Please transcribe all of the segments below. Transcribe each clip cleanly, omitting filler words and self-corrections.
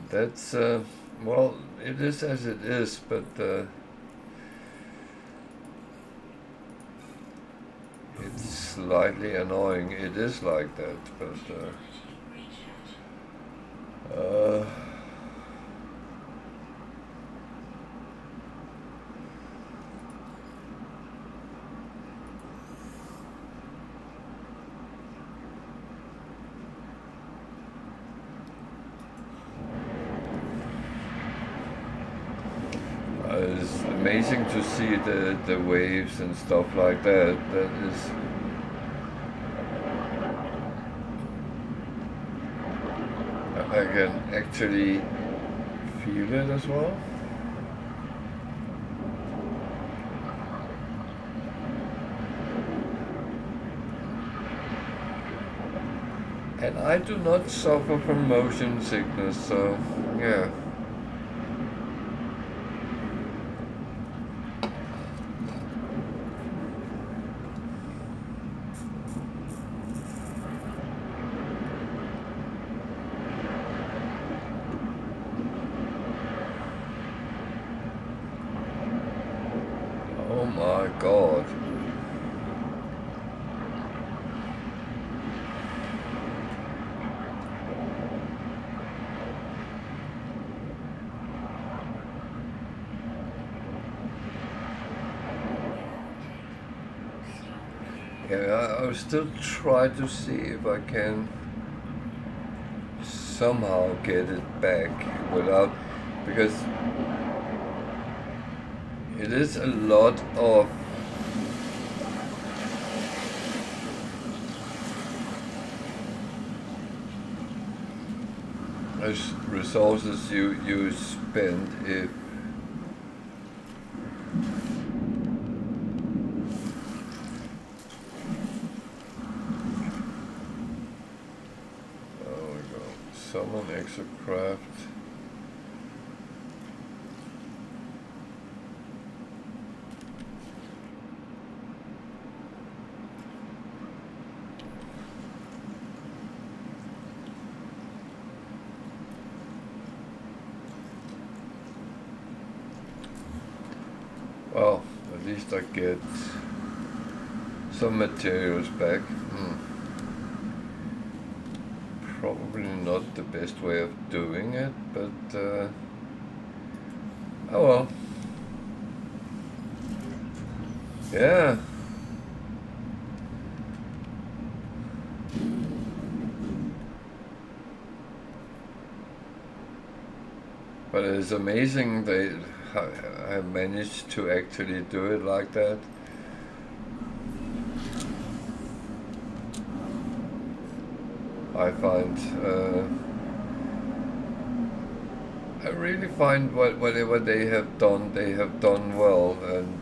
That's, well, it is as it is, but it's slightly annoying. It is like that, but it's amazing to see the waves and stuff like that. That is, I can actually feel it as well. And I do not suffer from motion sickness, so yeah. Oh my God. Yeah, I'll still try to see if I can somehow get it back without, because it is a lot of resources you spend if summon exocraft. Well, at least I get some materials back. Probably not the best way of doing it, but oh well. Yeah. But it's amazing they have managed to actually do it like that. I find, I really find whatever they have done well, and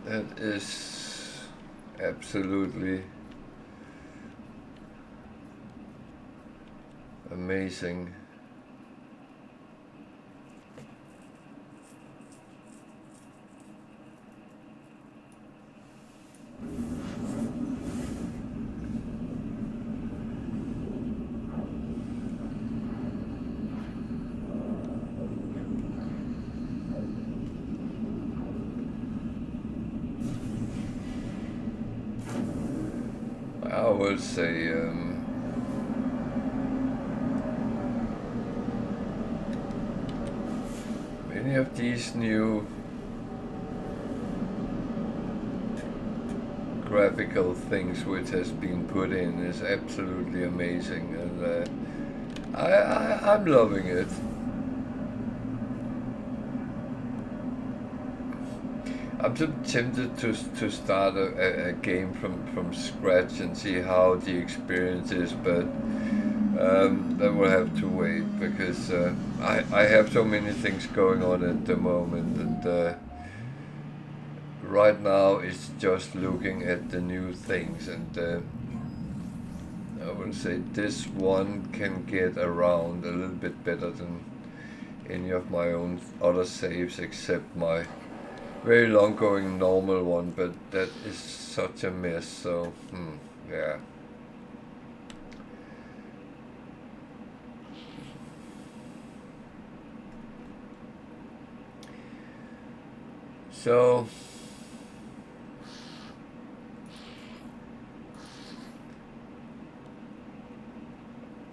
that is absolutely amazing. I would say many of these new graphical things which has been put in is absolutely amazing, and I'm loving it. I'm just tempted to start a game from scratch and see how the experience is, but then we'll have to wait, because I have so many things going on at the moment, and right now it's just looking at the new things, and I would say this one can get around a little bit better than any of my own other saves, except my very long going normal one, but that is such a mess, so yeah. So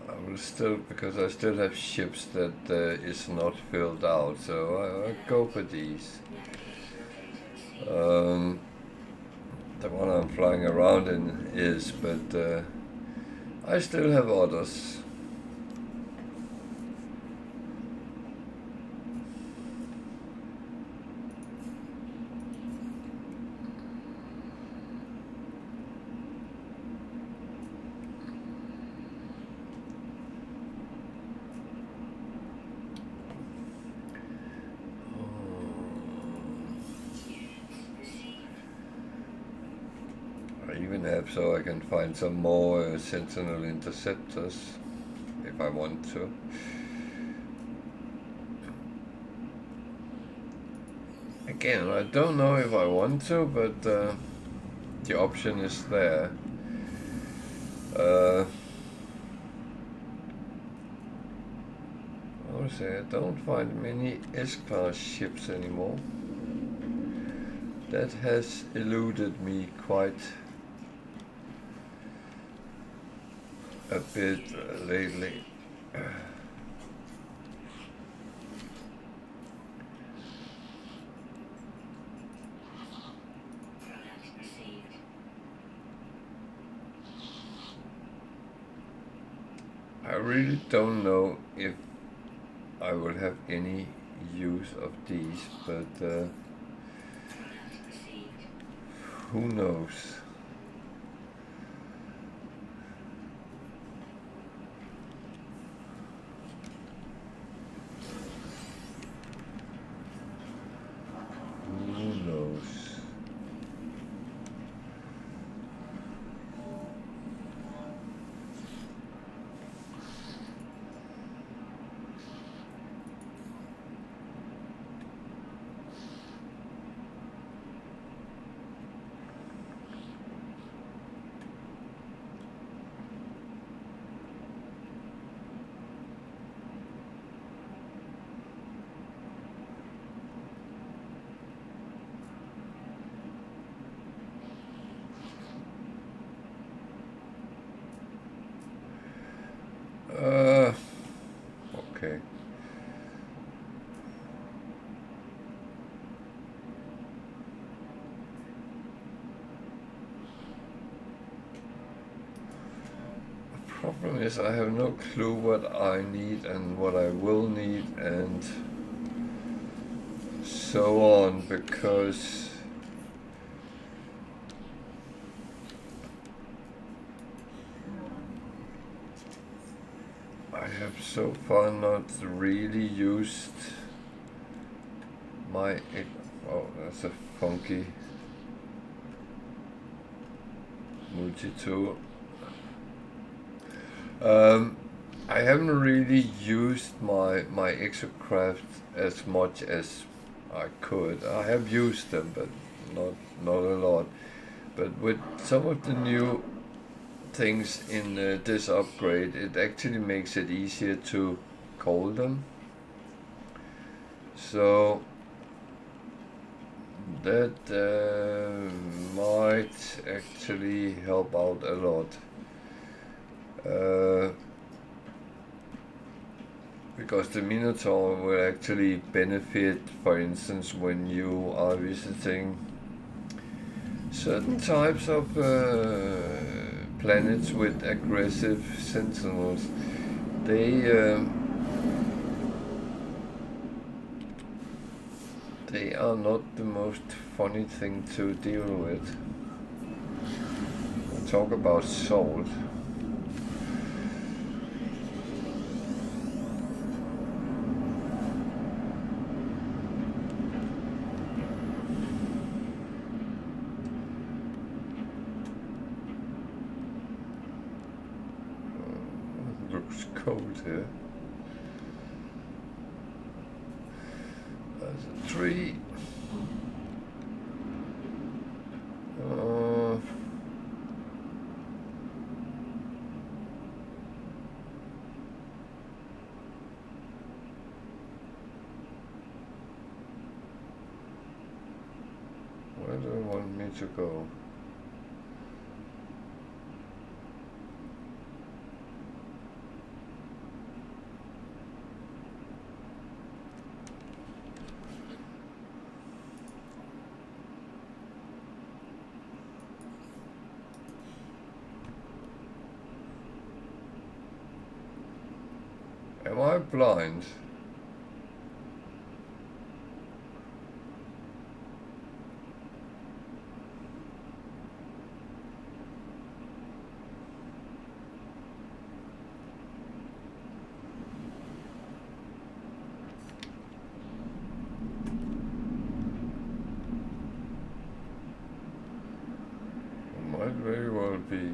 I will still, because I still have ships that is not filled out, so I'll go for these. The one I'm flying around in is, but I still have others. I even have so I can find some more sentinel interceptors if I want to. Again, I don't know if I want to, but the option is there. I don't find many S-class ships anymore. That has eluded me quite a bit lately. I really don't know if I will have any use of these, but who knows? Who knows? Okay. The problem is I have no clue what I need and what I will need and so on, because I have so far not really used my... Oh, that's a funky multi-tool. I haven't really used my exocraft as much as I could. I have used them, but not a lot. But with some of the new things in this upgrade, it actually makes it easier to call them. So that might actually help out a lot. Because the Minotaur will actually benefit, for instance, when you are visiting certain types of planets with aggressive sentinels. They are not the most funny thing to deal with. Talk about salt. Looks cold here. There's a tree. want me to go? Am I blind? Might very well be.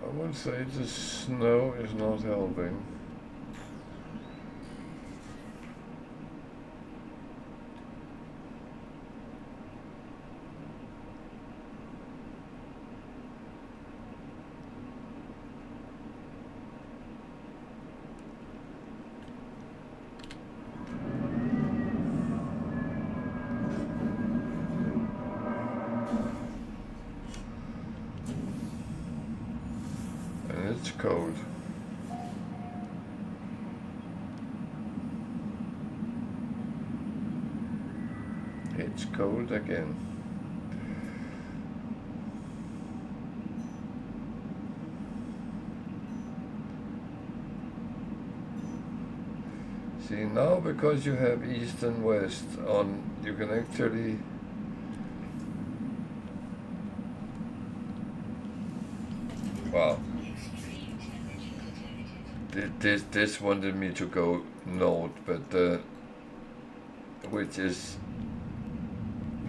I would say the snow is not helping. It's cold. It's cold again. See, now because you have east and west on, you can actually wow. This wanted me to go north, but which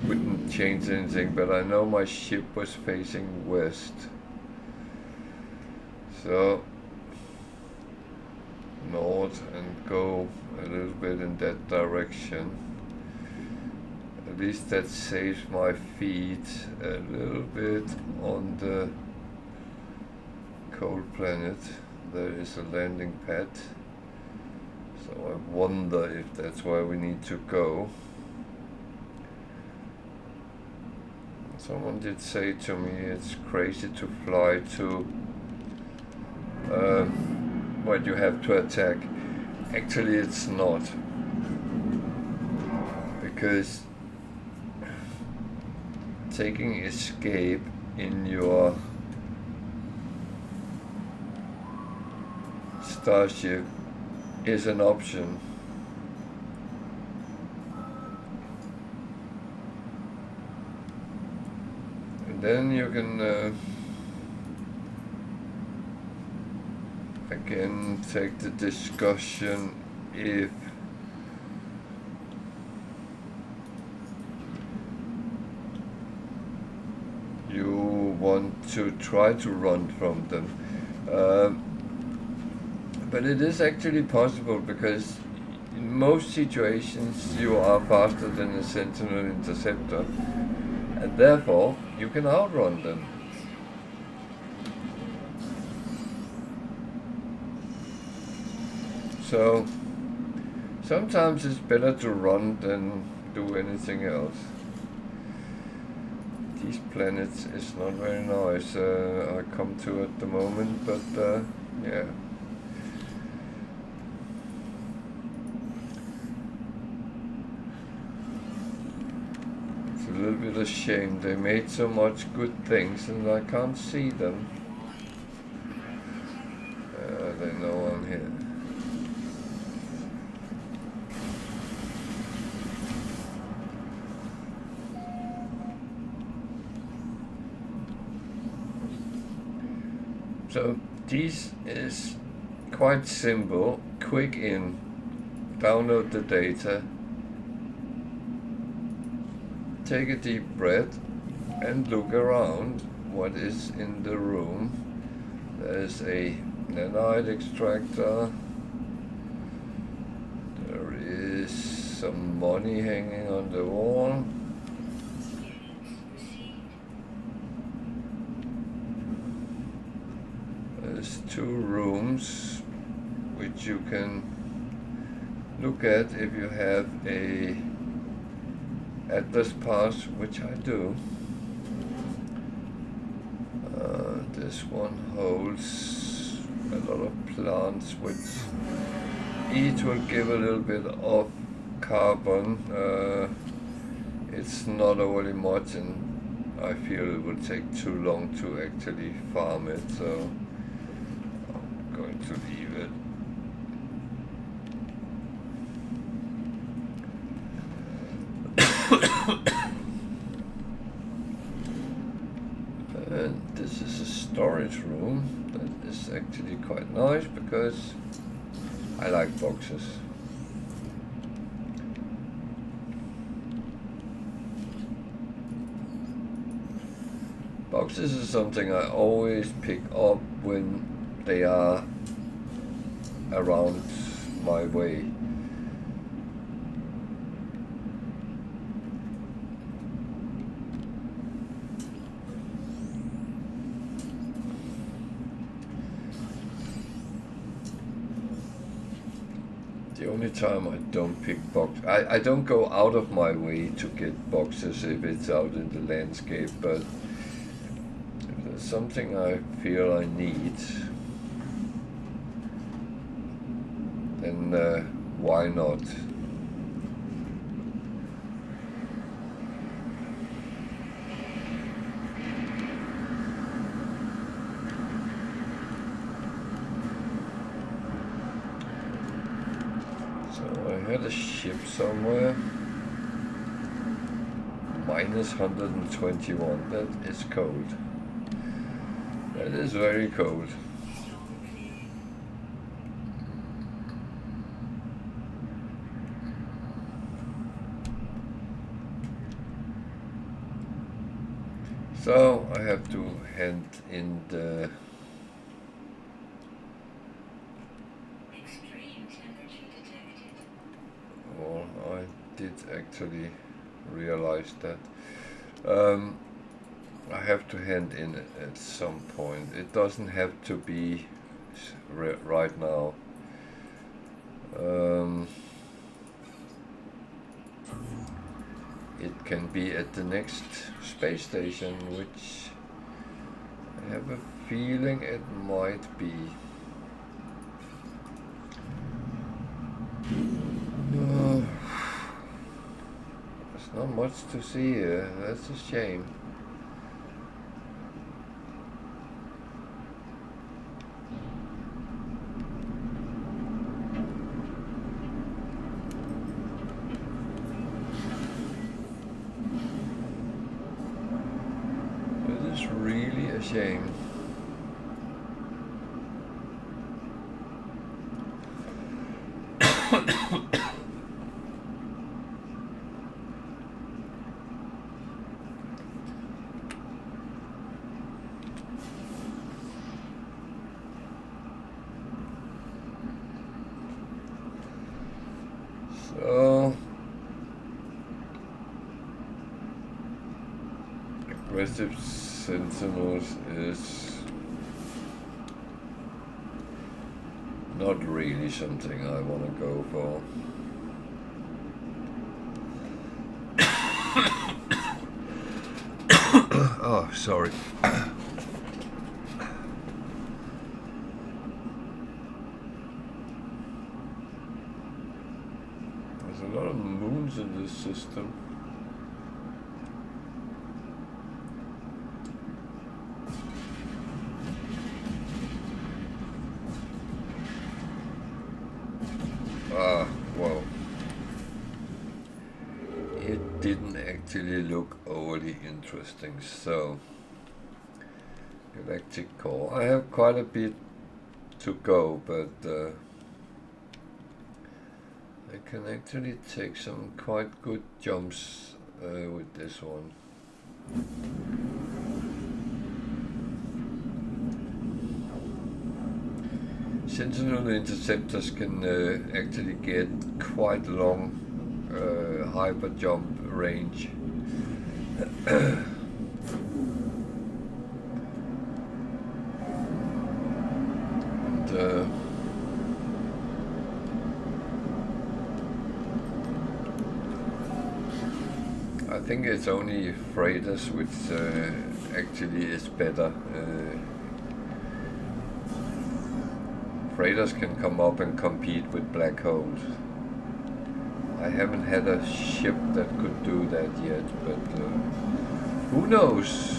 wouldn't change anything. But I know my ship was facing west, so north and go a little bit in that direction. At least that saves my feet a little bit on the cold planet. There is a landing pad, so I wonder if that's where we need to go. Someone did say to me it's crazy to fly to what you have to attack. Actually it's not, because taking escape in your starship is an option. And then you can again take the discussion if you want to try to run from them. But it is actually possible, because in most situations you are faster than a Sentinel interceptor, and therefore you can outrun them. So sometimes it's better to run than do anything else. These planets is not very nice, I come to at the moment, but yeah. A little bit of shame. They made so much good things and I can't see them. They know I'm here. So this is quite simple. Quick in, download the data, take a deep breath and look around what is in the room. There's a nanite extractor. There is some money hanging on the wall. There's 2 rooms which you can look at if you have a atlas pass, which I do. This one holds a lot of plants, which each will give a little bit of carbon. It's not overly much, and I feel it will take too long to actually farm it, so I'm going to leave it. And this is a storage room that is actually quite nice because I like boxes. Boxes is something I always pick up when they are around my way. The only time I don't pick boxes, I don't go out of my way to get boxes if it's out in the landscape, but if there's something I feel I need, then why not? I had a ship somewhere. Minus 121. That is cold. That is very cold. So I have to hand in the did actually realize that. I have to hand in at some point. It doesn't have to be right now. It can be at the next space station, which I have a feeling it might be. There's not much to see here, that's a shame. It is really a shame. So, aggressive sentinels is not really something I want to go for. Oh, sorry. There's a lot of moons in this system. Well, it didn't actually look overly interesting, so galactic core. I have quite a bit to go, but I can actually take some quite good jumps with this one. Sentinel interceptors can actually get quite long hyper jump range. And, I think it's only freighters which actually is better. Freighters can come up and compete with black holes. I haven't had a ship that could do that yet, but who knows?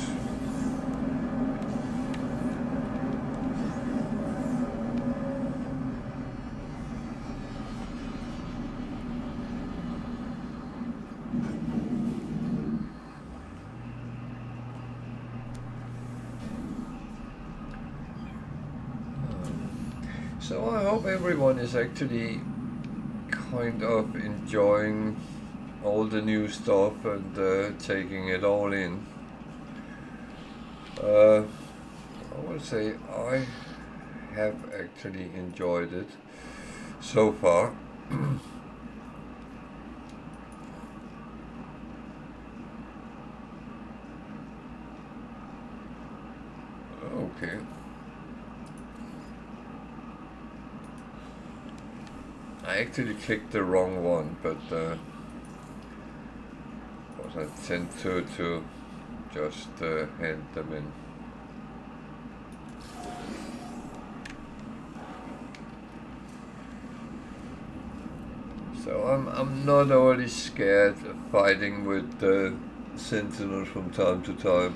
So I hope everyone is actually kind of enjoying all the new stuff and taking it all in. I would say I have actually enjoyed it so far. Okay. I actually clicked the wrong one, but I tend to just hand them in. So I'm not already scared of fighting with the Sentinels from time to time.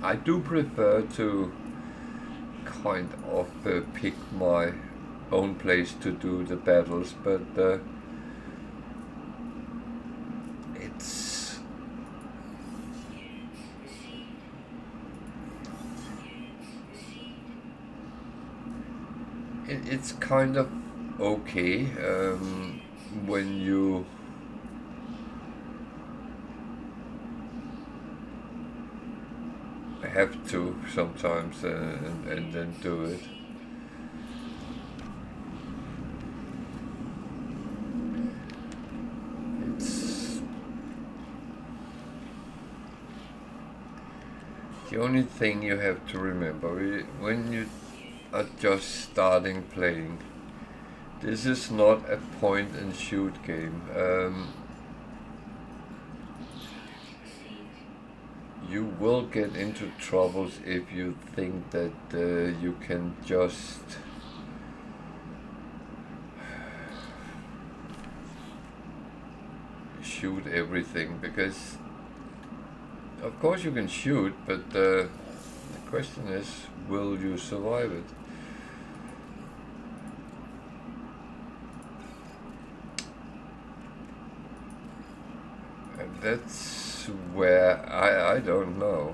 I do prefer to kind of pick my own place to do the battles, but it's kind of okay when you have to sometimes and then do it. The only thing you have to remember when you are just starting playing, this is not a point and shoot game. You will get into troubles if you think that you can just shoot everything, because of course you can shoot, but the question is, will you survive it? And that's where I don't know.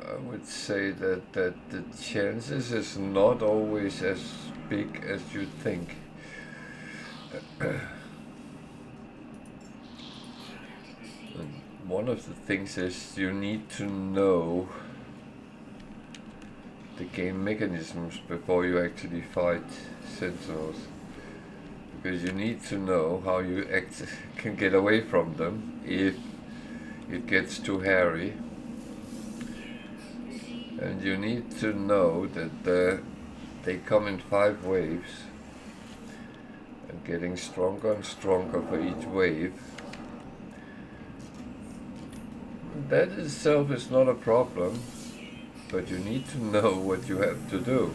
I would say that the chances is not always as big as you think. One of the things is you need to know the game mechanisms before you actually fight Sentinels, because you need to know how you can get away from them if it gets too hairy, and you need to know that they come in 5 waves and getting stronger and stronger for each wave. That itself is not a problem, but you need to know what you have to do.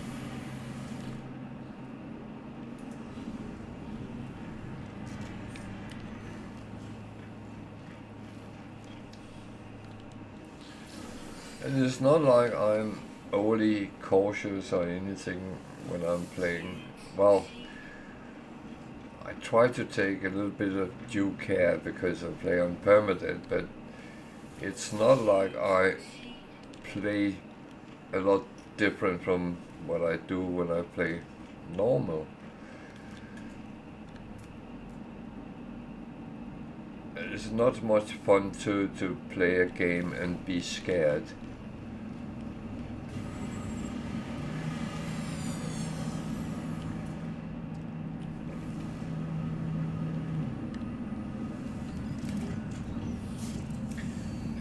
And it's not like I'm overly cautious or anything when I'm playing. Well, I try to take a little bit of due care because I play on Permadeath, but it's not like I play a lot different from what I do when I play normal. It's not much fun to play a game and be scared.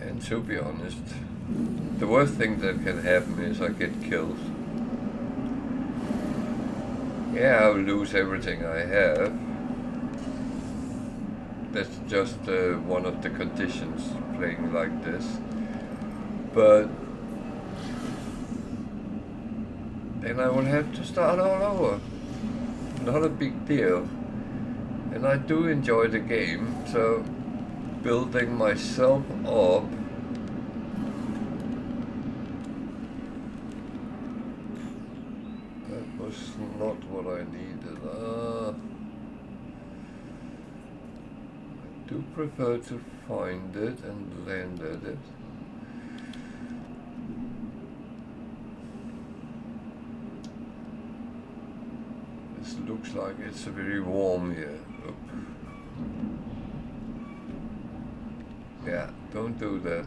And to be honest, the worst thing that can happen is I get killed. Yeah, I'll lose everything I have. That's just one of the conditions playing like this. But then I will have to start all over. Not a big deal. And I do enjoy the game, so building myself up that was not what I needed. I do prefer to find it and land at it. This looks like it's very warm here. Oop. Yeah, don't do that.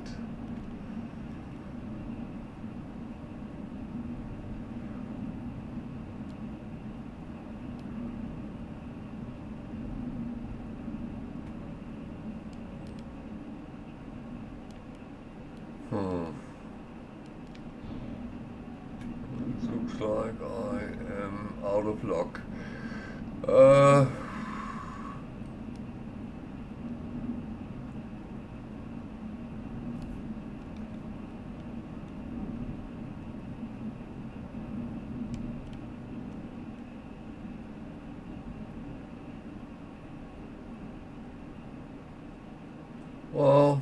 It looks like I am out of luck. Well,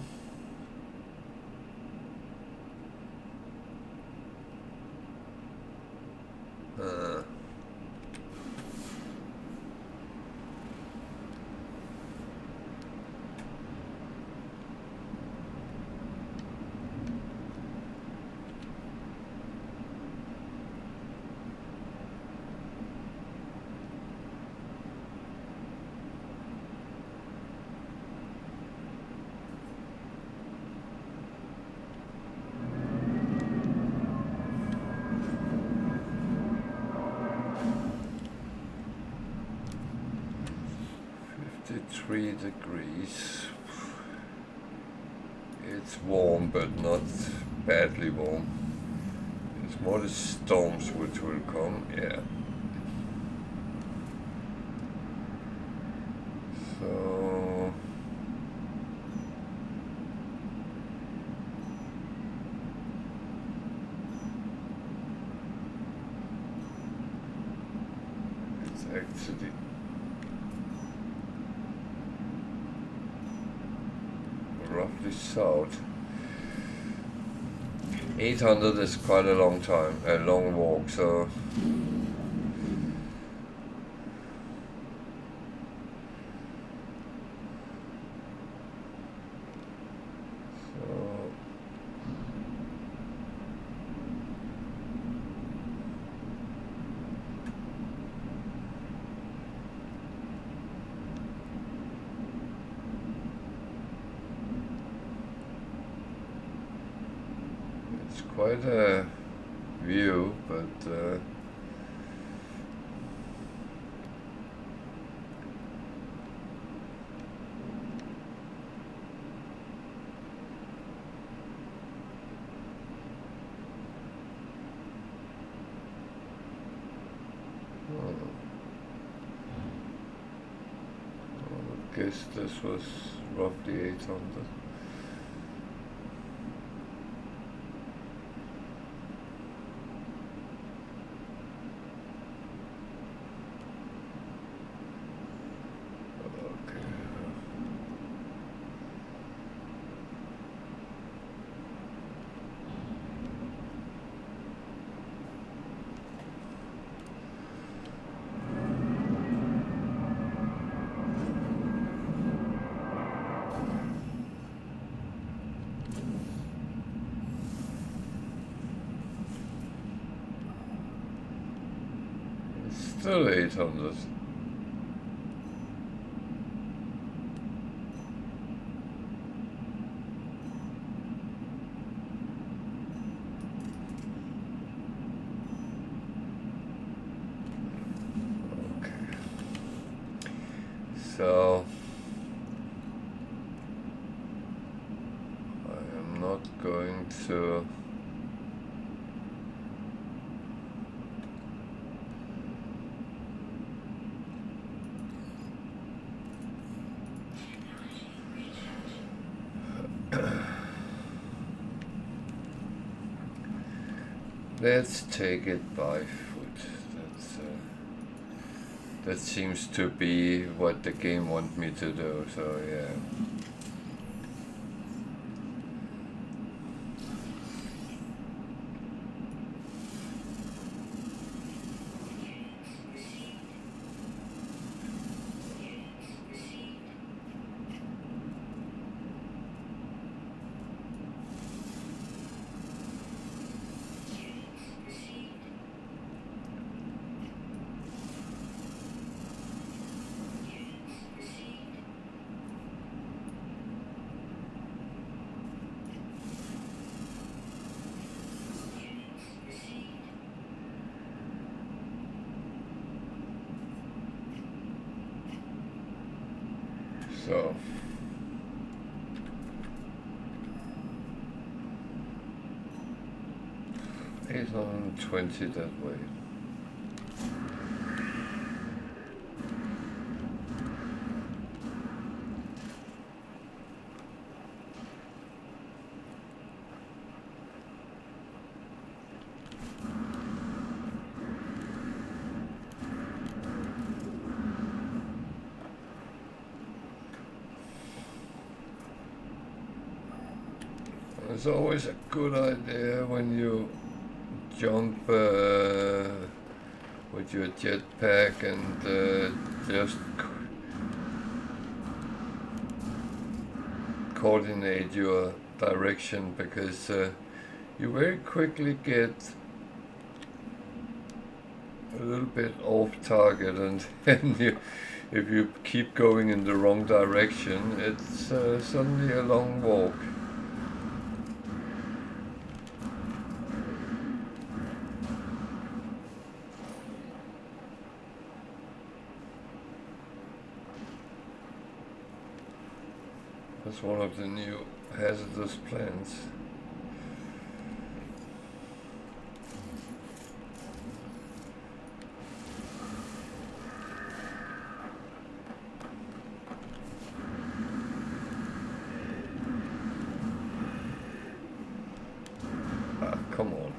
degrees. It's warm, but not badly warm. It's more the storms which will come, yeah. So it's actually roughly south. 800 is quite a long time, a long walk, so quite a view, but I guess this was roughly 800. Still 800. Okay. So I am not going to. Let's take it by foot. That seems to be what the game wants me to do, so yeah. So 820 that way. It's always a good idea when you jump with your jetpack and just coordinate your direction, because you very quickly get a little bit off target, and then if you keep going in the wrong direction, it's suddenly a long walk. That's one of the new hazardous plants. Ah, come on.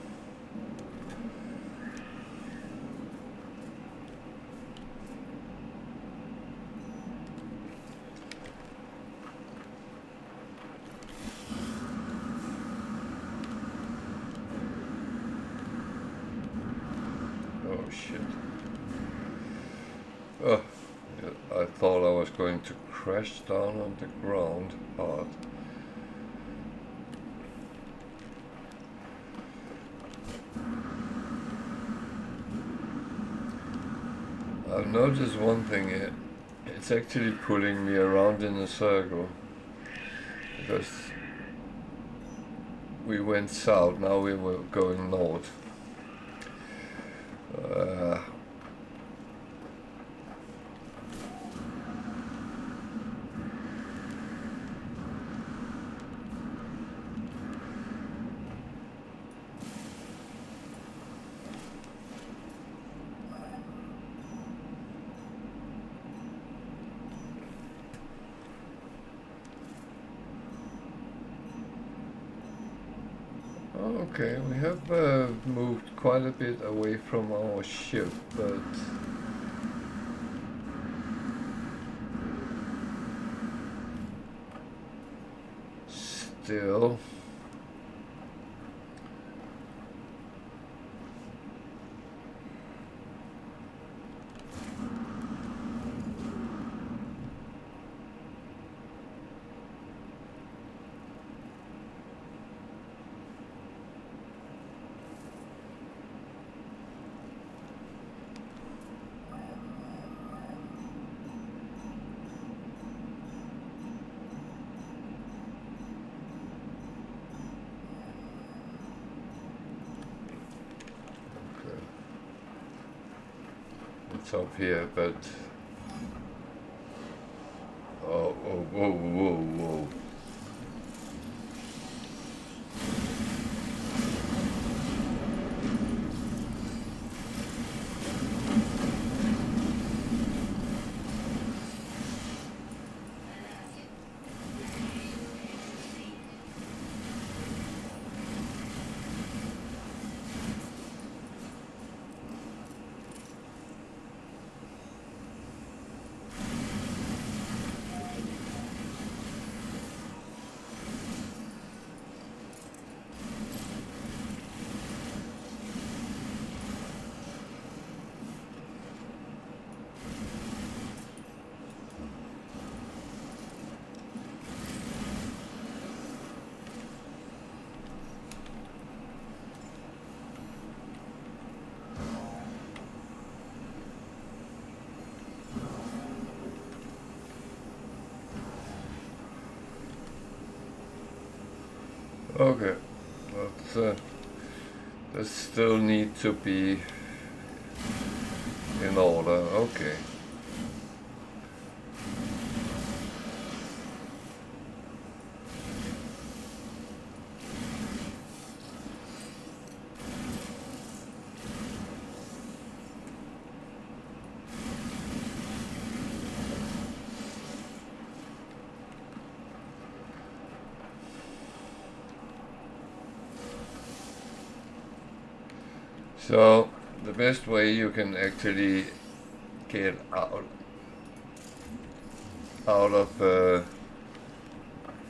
Oh shit. Oh, I thought I was going to crash down on the ground hard. I've noticed one thing here. It's actually pulling me around in a circle, because we went south, now we were going north. Okay, we have moved quite a bit away from our ship, but still. It's up here, but oh, whoa. Okay, but that still need to be in order. Okay. So the best way you can actually get out of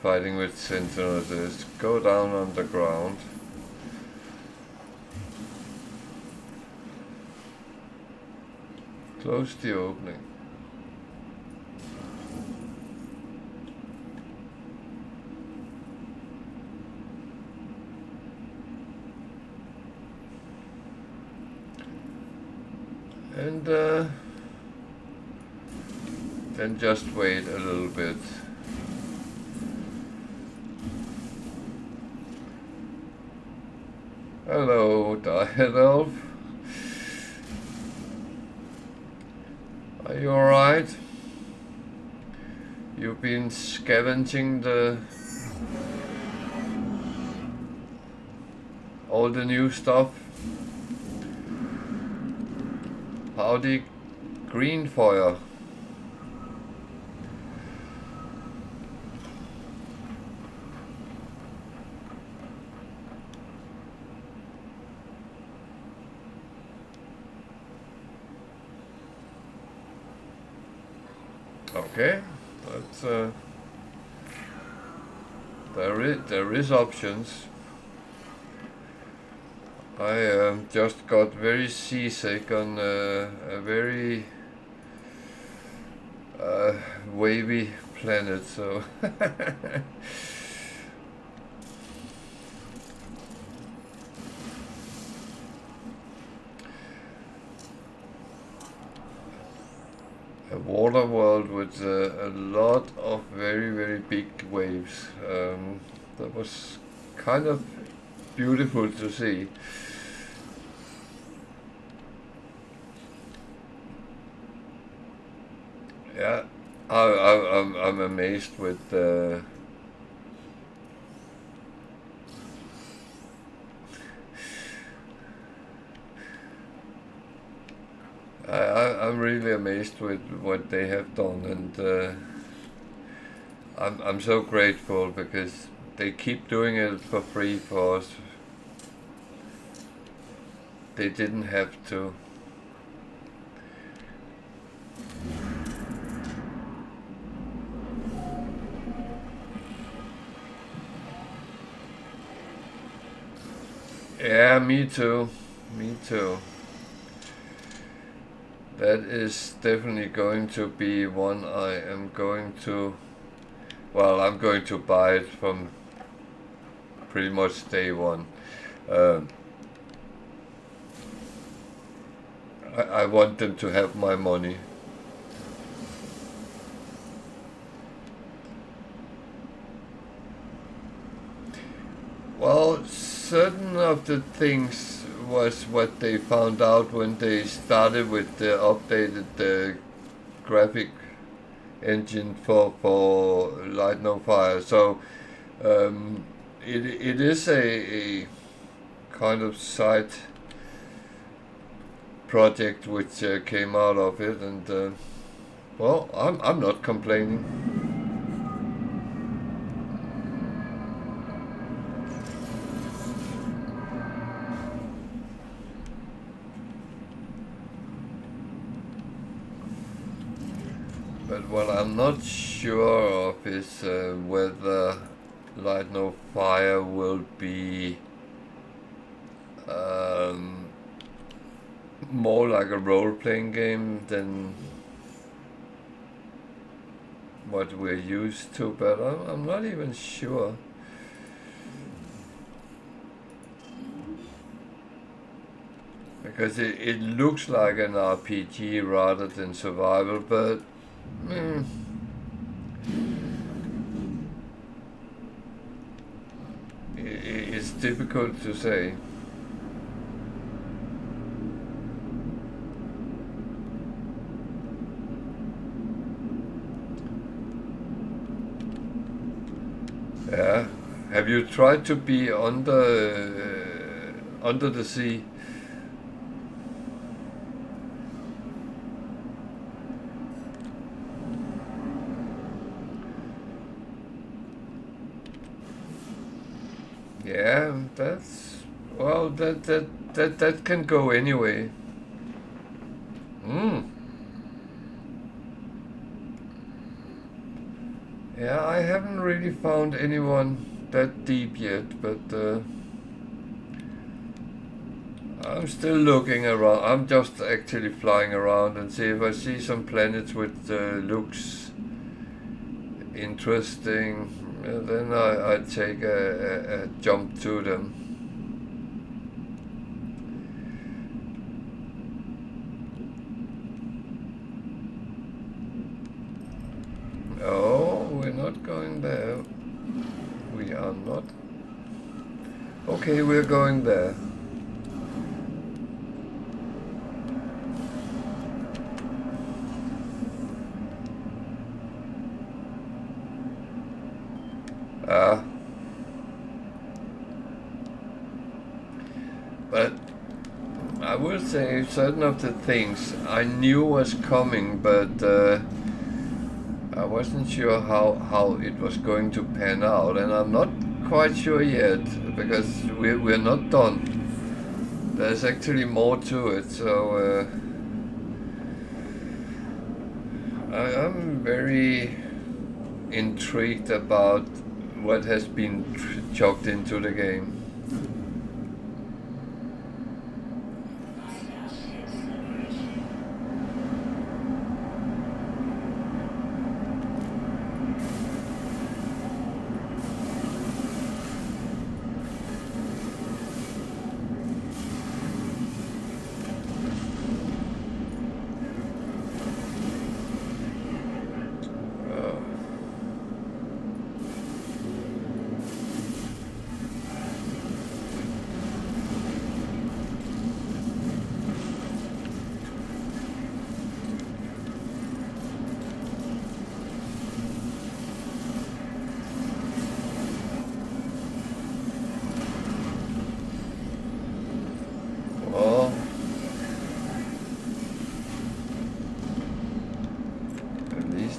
fighting with sentinels is go down underground. Close the opening. And then just wait a little bit. Hello, Diet Elf. Are you alright? You've been scavenging all the new stuff. Howdy, green fire. Okay, that's there is options. I just got very seasick on a very wavy planet, so a water world with a lot of very, very big waves. That was kind of beautiful to see. Yeah, I'm amazed with I'm really amazed with what they have done, and I'm so grateful because they keep doing it for free for us. They didn't have to. Yeah, me too. Me too. That is definitely going to be one I am going to. Well, I'm going to buy it from pretty much day one. I want them to have my money. Well, certain of the things was what they found out when they started with the updated graphic engine for Light No Fire. So it is a kind of side project which came out of it, and well, I'm not complaining. But what I'm not sure of is whether Light No Fire will be more like a role-playing game than what we're used to, but I'm not even sure. Because it looks like an RPG rather than survival, but it's difficult to say. Yeah. Have you tried to be under the sea? Yeah, that's well. That can go anyway. Hmm. Yeah, I haven't really found anyone that deep yet, but I'm still looking around. I'm just actually flying around and see if I see some planets with looks interesting. Then I take a jump to them. Oh, we're not going there. We are not. Okay, we're going there. But I will say certain of the things I knew was coming, but I wasn't sure how it was going to pan out, and I'm not quite sure yet because we're not done. There's actually more to it, so I'm very intrigued about what has been chucked into the game.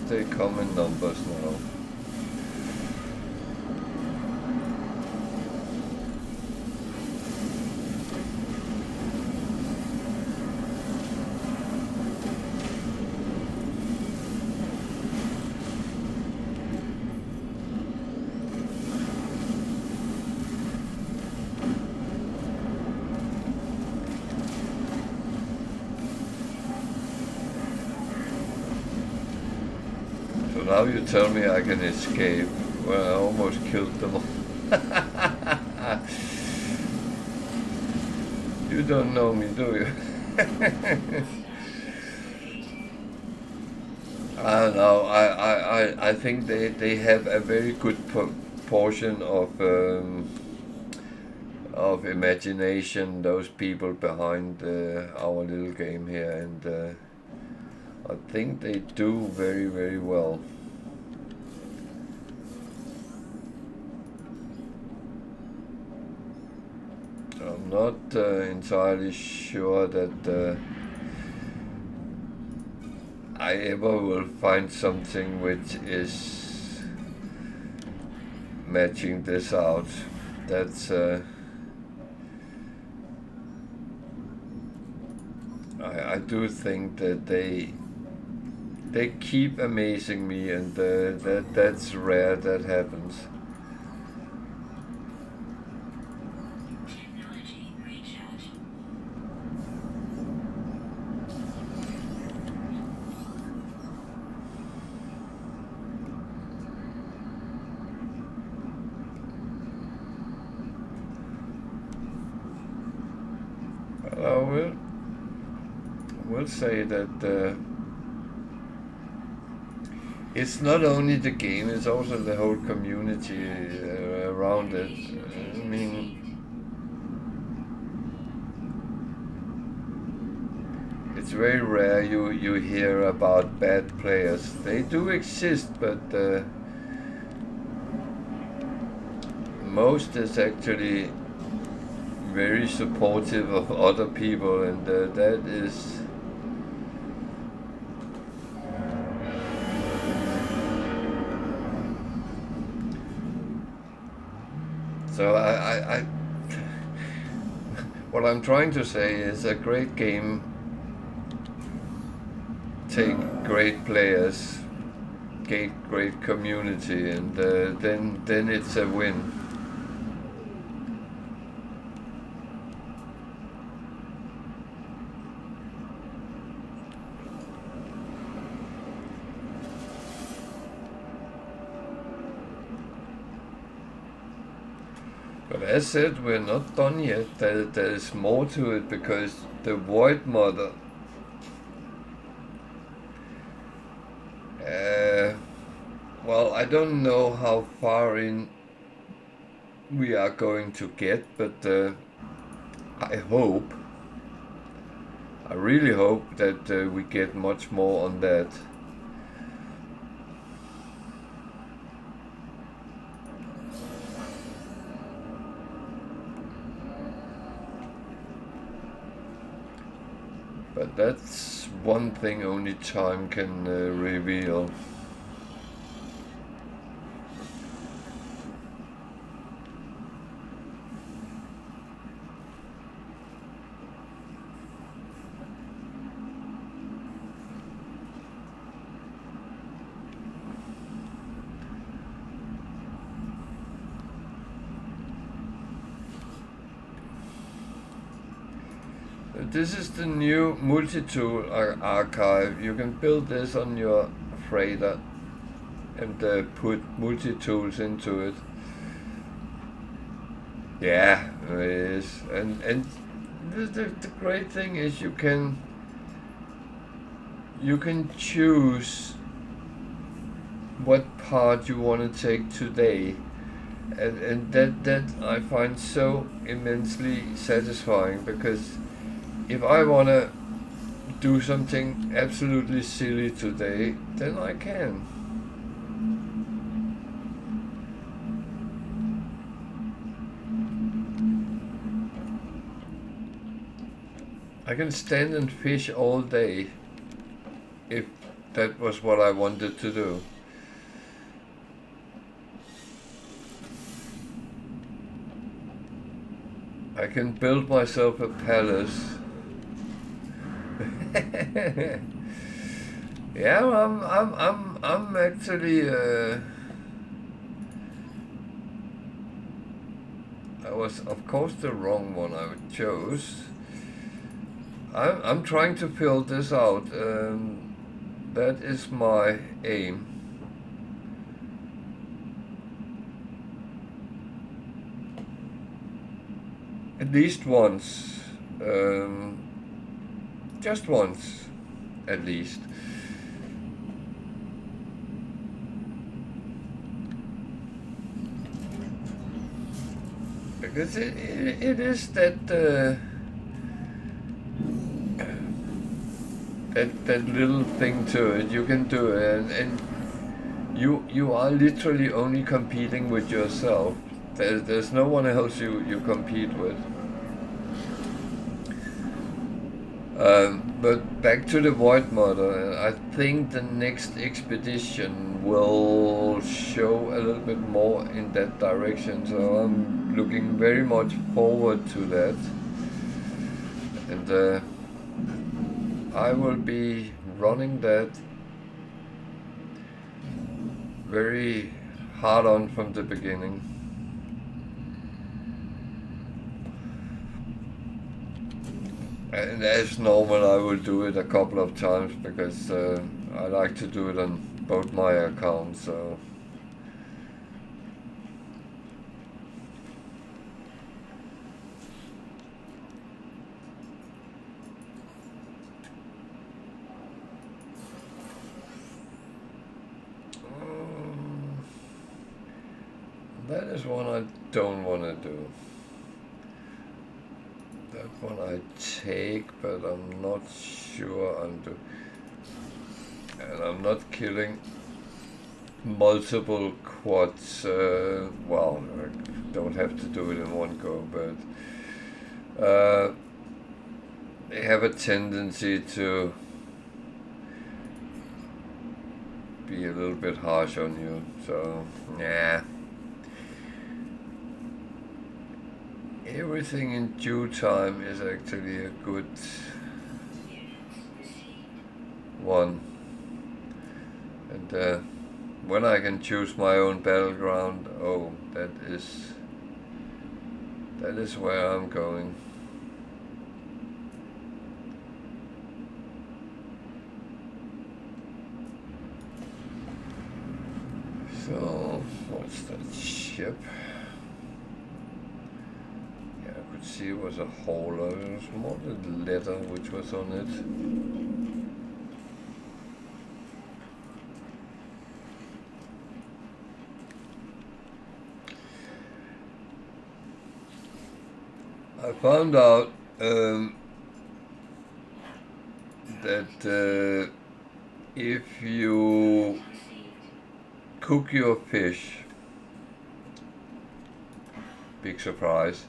They come in numbers now. Now you tell me I can escape. Well, I almost killed them all. You don't know me, do you? I don't know. I think they have a very good portion of imagination, those people behind our little game here, and I think they do very, very well. I'm not entirely sure that I ever will find something which is matching this out. That's I do think that they keep amazing me, and that's rare that happens. We'll say that it's not only the game; it's also the whole community around it. I mean, it's very rare you hear about bad players. They do exist, but most is actually very supportive of other people, and that is so I what I'm trying to say is a great game take great players, get great community, and then it's a win. But as said, we're not done yet. There is more to it, because the Void Mother, well, I don't know how far in we are going to get, but I really hope that we get much more on that. But that's one thing only time can reveal. This is the new multi-tool archive. You can build this on your freighter and put multi-tools into it. Yeah, it is. And the great thing is you can choose what part you want to take today. And that I find so immensely satisfying, because if I want to do something absolutely silly today, then I can. I can stand and fish all day if that was what I wanted to do. I can build myself a palace. Yeah, I'm actually I was of course the wrong one I chose. I'm trying to fill this out. That is my aim. At least once. Just once, at least. Because it is that that little thing to it. You can do it, and you are literally only competing with yourself. There's no one else you compete with. But back to the Void Mother, I think the next expedition will show a little bit more in that direction, so I'm looking very much forward to that. And I will be running that very hard on from the beginning. And as normal, I will do it a couple of times, because I like to do it on both my accounts. So that is one I don't want to do. That one I take, but I'm not sure I'm doing. And I'm not killing multiple quads. Well, I don't have to do it in one go, but they have a tendency to be a little bit harsh on you. So, yeah. Everything in due time is actually a good one. And when I can choose my own battleground, oh, that is where I'm going. So, what's that ship? Yeah, I could see it was a hauler. It was more the letter which was on it. I found out that if you cook your fish, big surprise,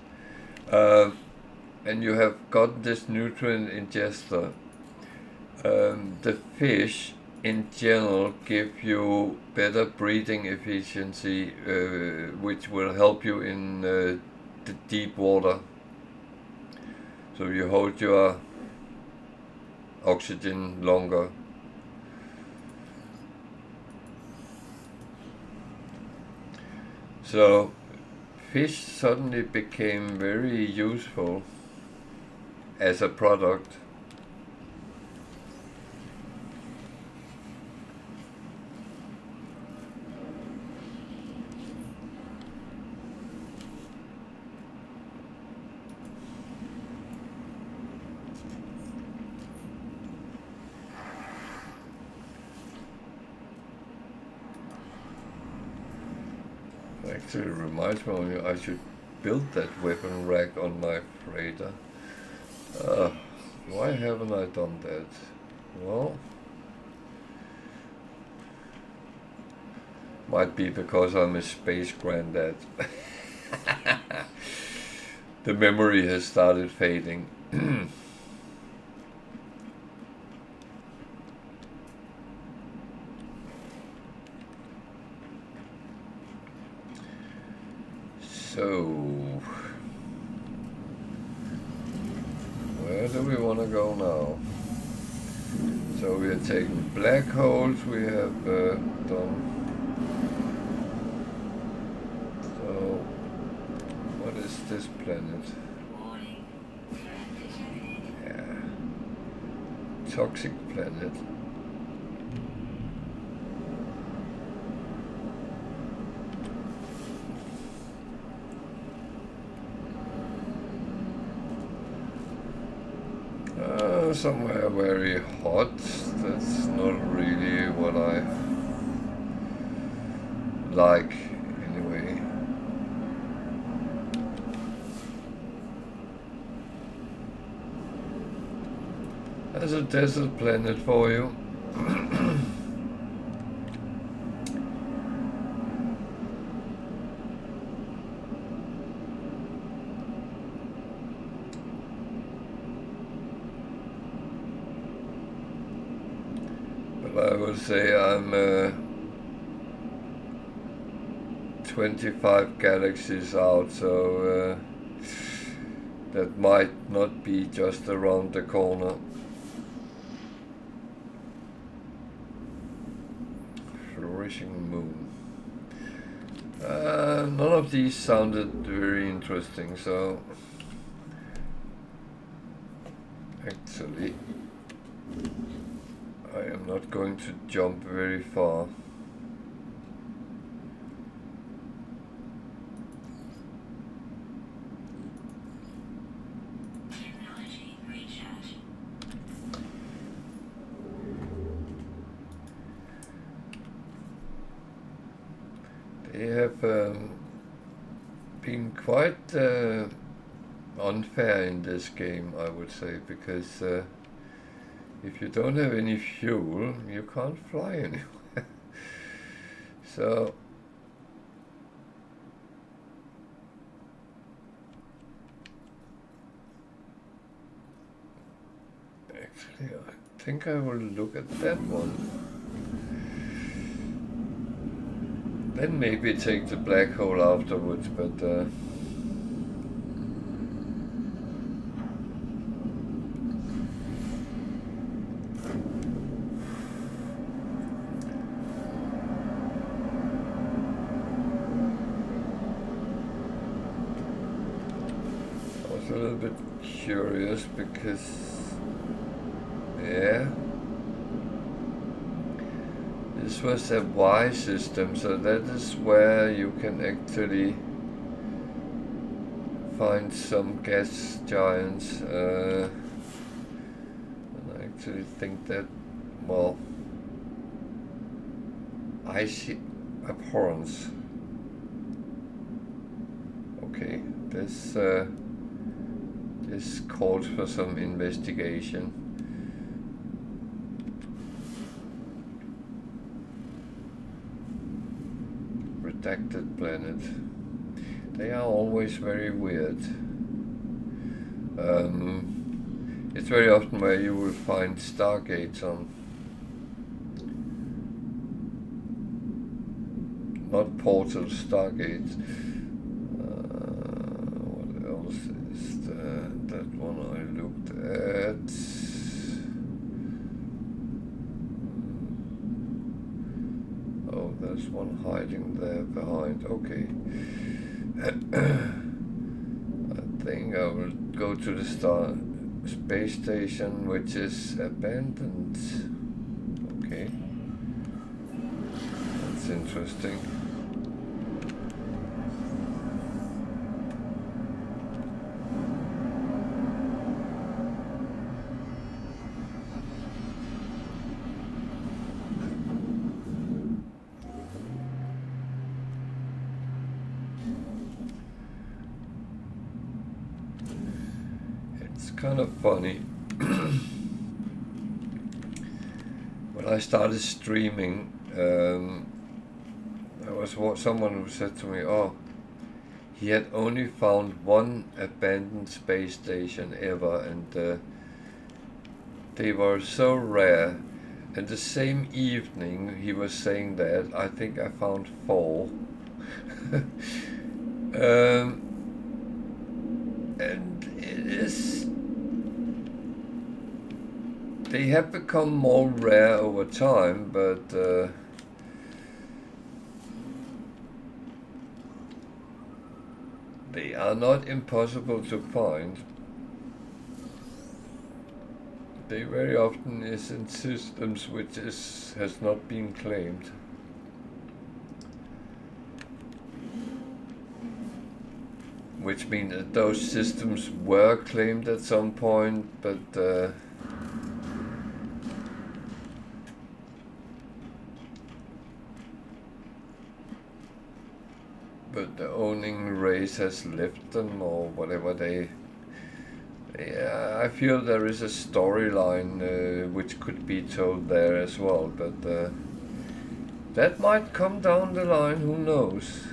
and you have got this nutrient ingester, the fish in general give you better breathing efficiency, which will help you in the deep water. So you hold your oxygen longer. So fish suddenly became very useful as a product. Actually reminds me, I should build that weapon rack on my freighter. Why haven't I done that? Well, might be because I'm a space granddad. The memory has started fading. So, where do we want to go now? So we are taking black holes, we have done. So, what is this planet? Yeah. Toxic planet. Somewhere very hot. That's not really what I like anyway. There's a desert planet for you. I would say I'm 25 galaxies out, so that might not be just around the corner. Flourishing moon. None of these sounded very interesting, so actually I am not going to jump very far. They have been quite unfair in this game, I would say, because if you don't have any fuel, you can't fly anywhere. So actually, I think I will look at that one. Then maybe take the black hole afterwards, but I was a little bit curious because, yeah, this was a Y system, so that is where you can actually find some gas giants. And I actually think that, well, icy abhorrence. Okay, this calls for some investigation. Redacted planet. They are always very weird. It's very often where you will find stargates on. Not portals, stargates. What else is that one I looked at? Oh, there's one hiding there behind. Okay. I think I will go to the space station, which is abandoned. Okay. That's interesting. Kind of funny. When I started streaming, there was someone who said to me, "Oh, he had only found one abandoned space station ever, and they were so rare." And the same evening he was saying that, I think I found 4. And it is. They have become more rare over time, but they are not impossible to find. They very often is in systems which has not been claimed. Which means that those systems were claimed at some point, but the owning race has left them, or whatever they. Yeah, I feel there is a storyline which could be told there as well, but that might come down the line. Who knows?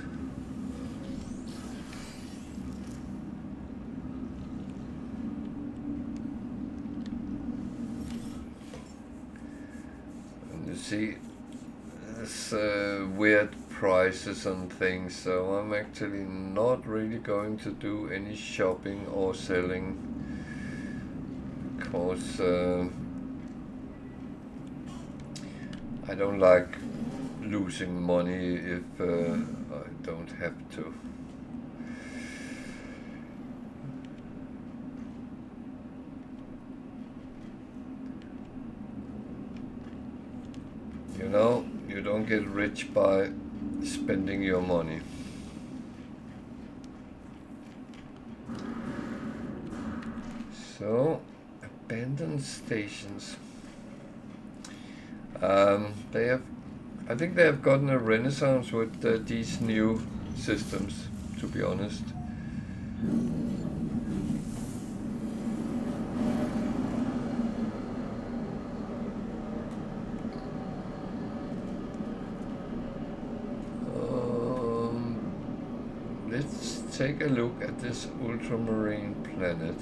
And you see, this weird prices and things, so I'm actually not really going to do any shopping or selling, because I don't like losing money if I don't have to. You know, you don't get rich by spending your money. So, abandoned stations. They have, I think they have gotten a renaissance with these new systems. to be honest. Let's take a look at this ultramarine planet.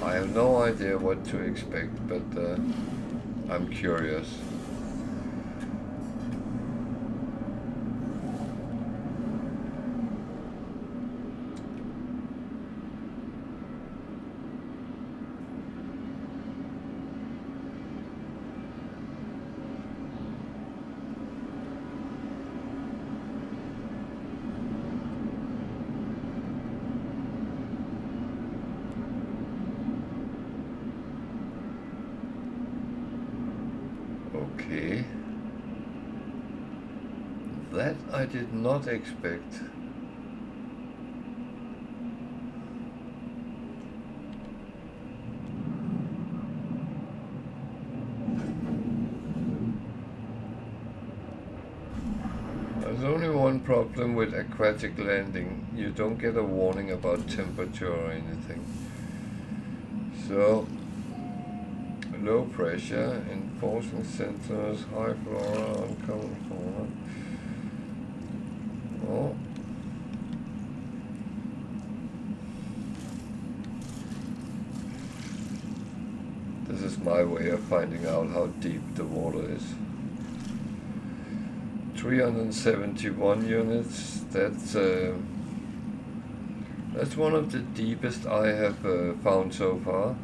I have no idea what to expect, but I'm curious. Okay. That I did not expect. There's only one problem with aquatic landing. You don't get a warning about temperature or anything. So, low pressure, enforcing sensors, high flora, uncommon flora. Oh. This is my way of finding out how deep the water is. 371 units, that's one of the deepest I have found so far.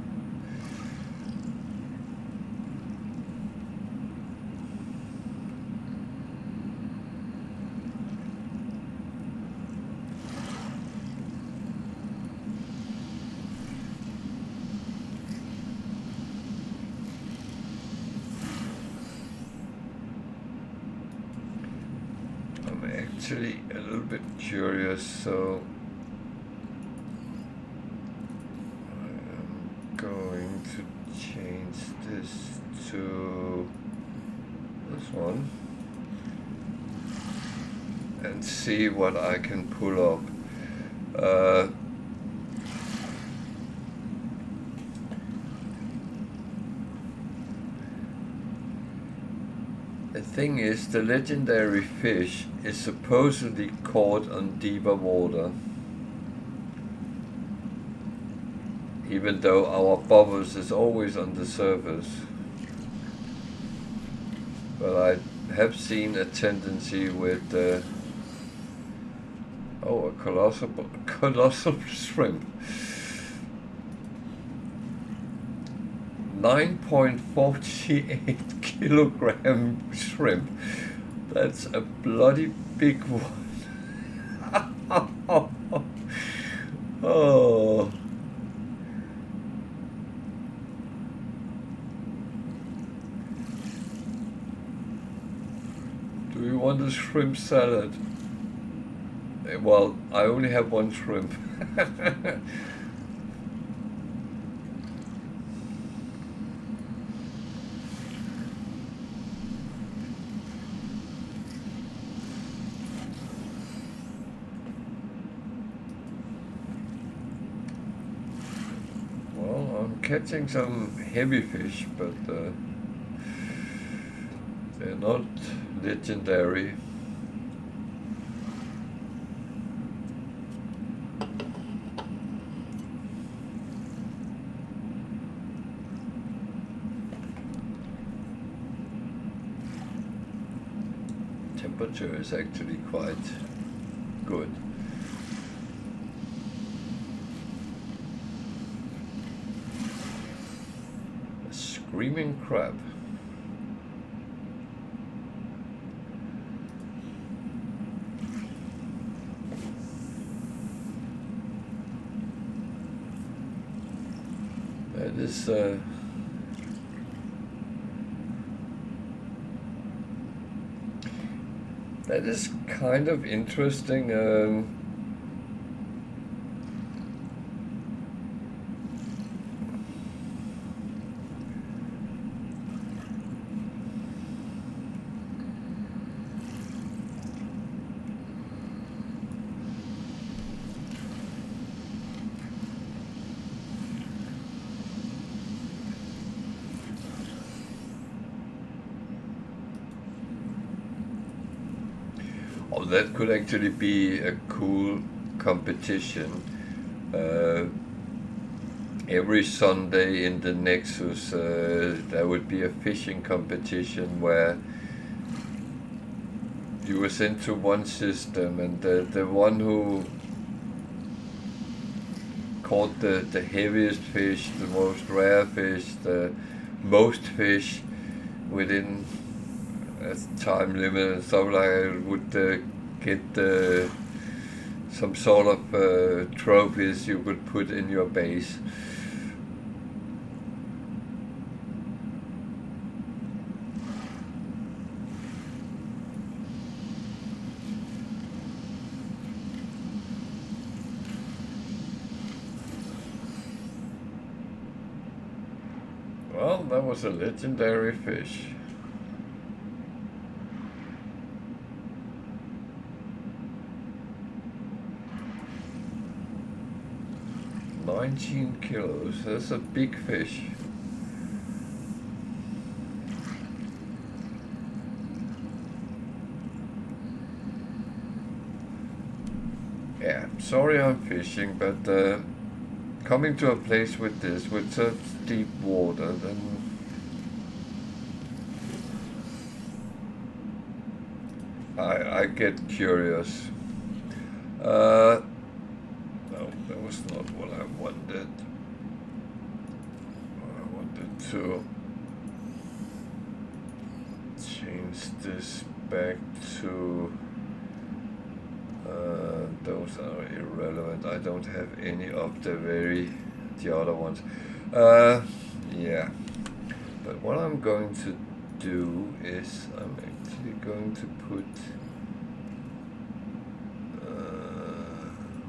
Actually a little bit curious, so I am going to change this to this one and see what I can pull up. The thing is, the legendary fish is supposedly caught on deeper water, even though our bubbles is always on the surface. But I have seen a tendency with a colossal shrimp. 9.48 kilogram shrimp. That's a bloody big one. Oh. Do you want a shrimp salad? Well, I only have one shrimp. Catching some heavy fish, but they're not legendary. Temperature is actually quite good. Screaming crab. That is kind of interesting. that could actually be a cool competition. Every Sunday in the Nexus there would be a fishing competition where you were sent to one system, and the one who caught the heaviest fish, the most rare fish, the most fish within a time limit and stuff like that would get some sort of trophies you could put in your base. Well, that was a legendary fish. $19 kilos, that's a big fish. Yeah, sorry I'm fishing, but coming to a place with this, with such deep water, then I get curious. No, that was not what I wanted. I wanted to change this back to those are irrelevant. I don't have any of the other ones. Yeah, but what I'm going to do is I'm actually going to put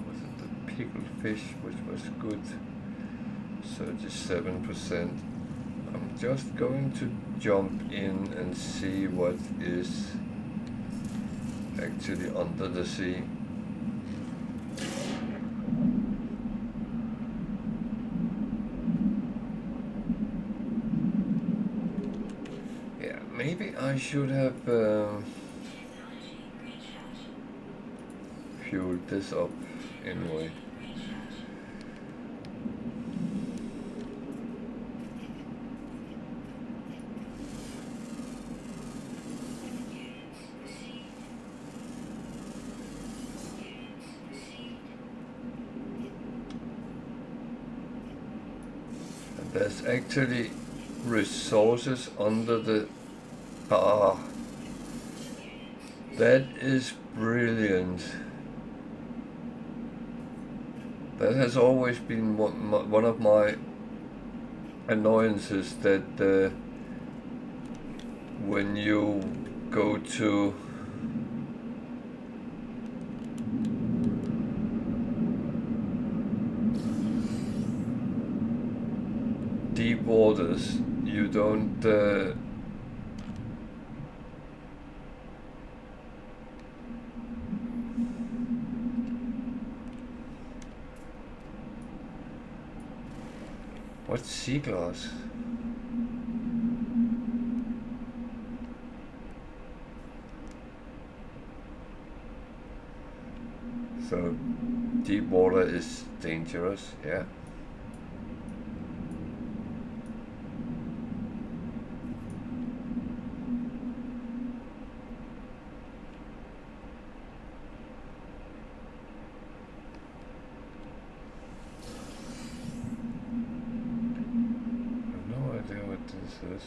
was it the pickled fish, which was good, 37%. I'm just going to jump in and see what is actually under the sea. Yeah, maybe I should have fueled this up anyway. There's actually resources under the... Ah, that is brilliant. That has always been one of my annoyances, that when you go to deep waters, you don't what's sea glass? So deep water is dangerous, yeah. This is.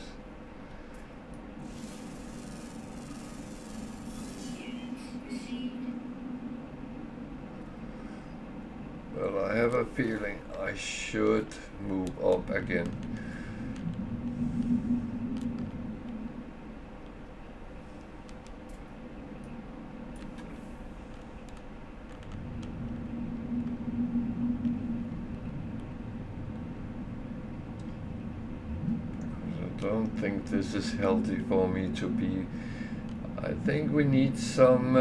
Well, I have a feeling I should move up again. I don't think this is healthy for me to be. I think we need some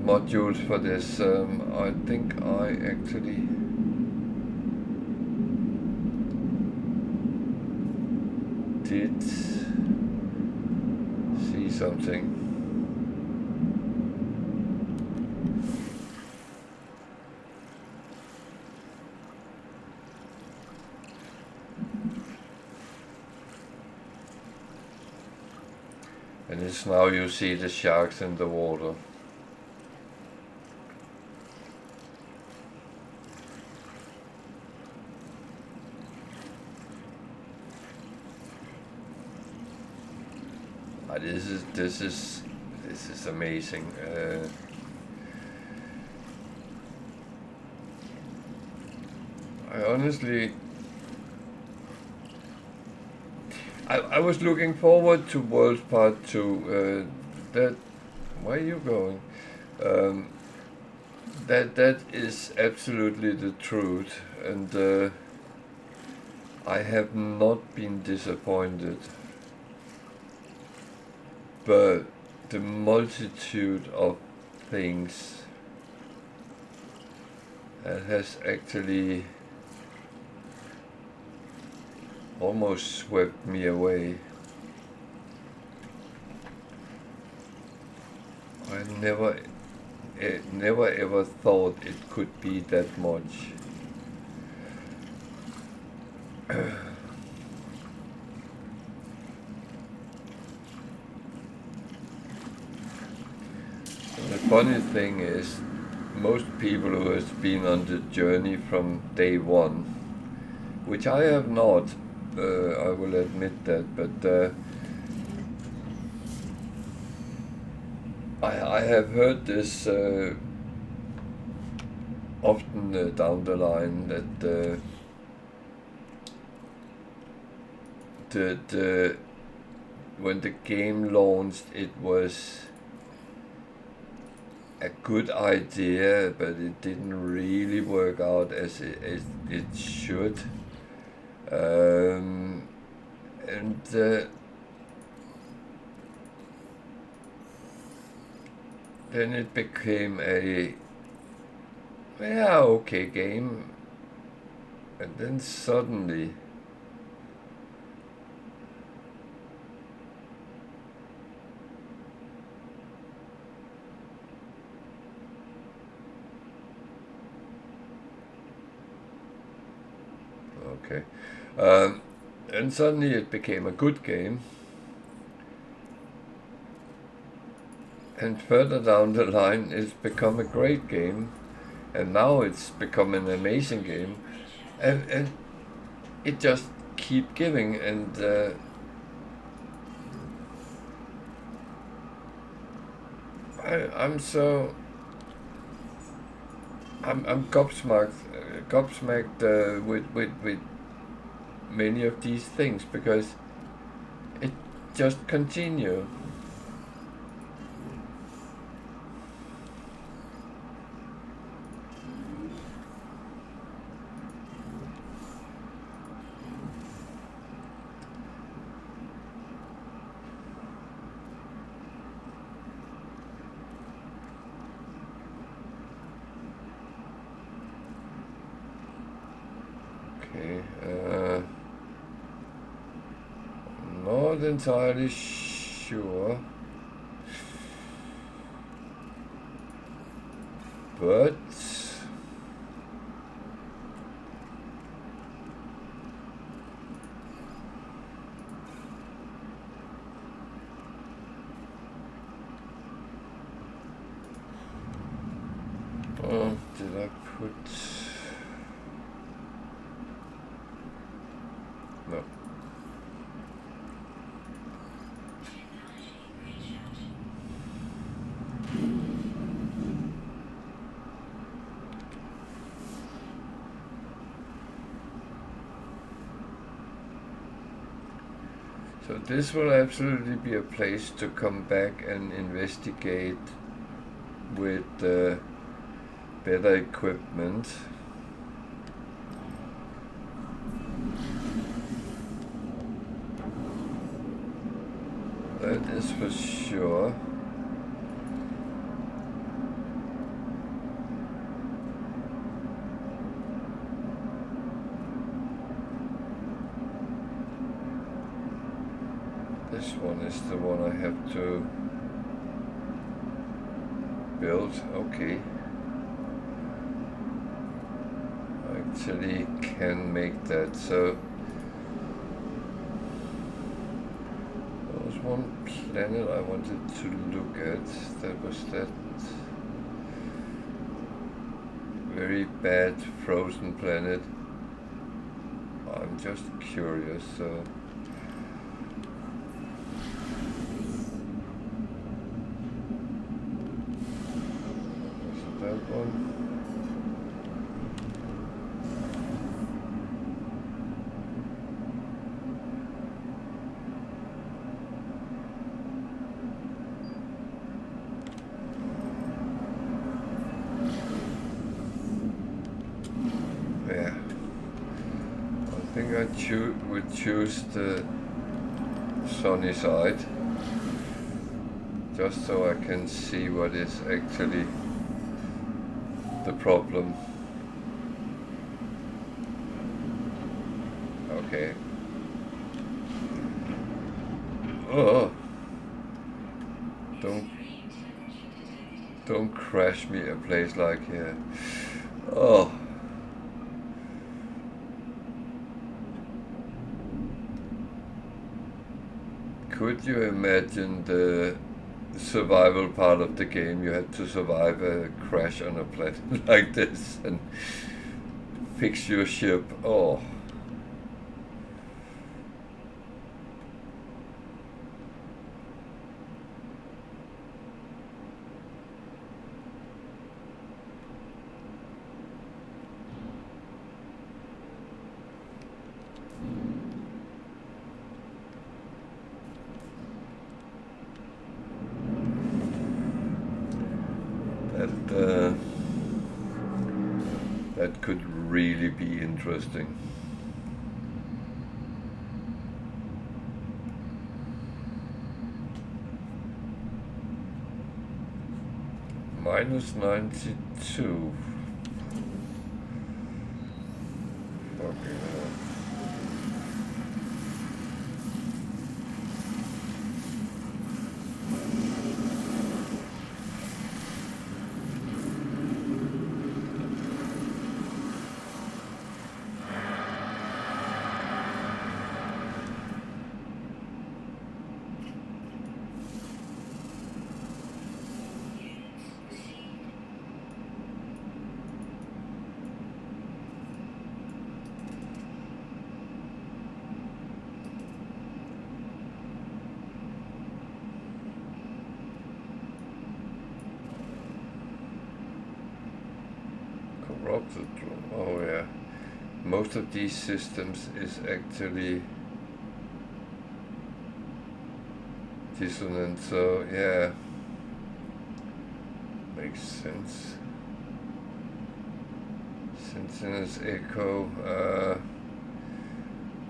modules for this. I think I actually did see something. And it's now you see the sharks in the water. This is amazing. I honestly, I was looking forward to Worlds Part 2. Where are you going? That is absolutely the truth, and I have not been disappointed. But the multitude of things that has actually almost swept me away. I never ever thought it could be that much. The funny thing is, most people who have been on the journey from day one, which I have not, I will admit that, but I have heard this often down the line that when the game launched, it was a good idea, but it didn't really work out as it should. And then it became a okay game, and then suddenly and suddenly it became a good game, and further down the line it's become a great game, and now it's become an amazing game, and it just keep giving, and I'm gobsmacked with many of these things, because it just continue. Not entirely sure, but did I put? No. So this will absolutely be a place to come back and investigate with better equipment. That is for sure. This one is the one I have to build. Okay. I actually can make that. So those one planet I wanted to look at. That was that very bad frozen planet. I'm just curious, so is that one? Yeah, I think I would choose the sunny side, just so I can see what is actually the problem. Okay. Oh, don't crash me a place like here. Oh. Could you imagine the survival part of the game? You had to survive a crash on a planet like this and fix your ship. Oh. That could really be interesting. Minus 92. Fucking hell. Corrupted. Oh yeah. Most of these systems is actually dissonant, so yeah. Makes sense. Sentinel's Echo,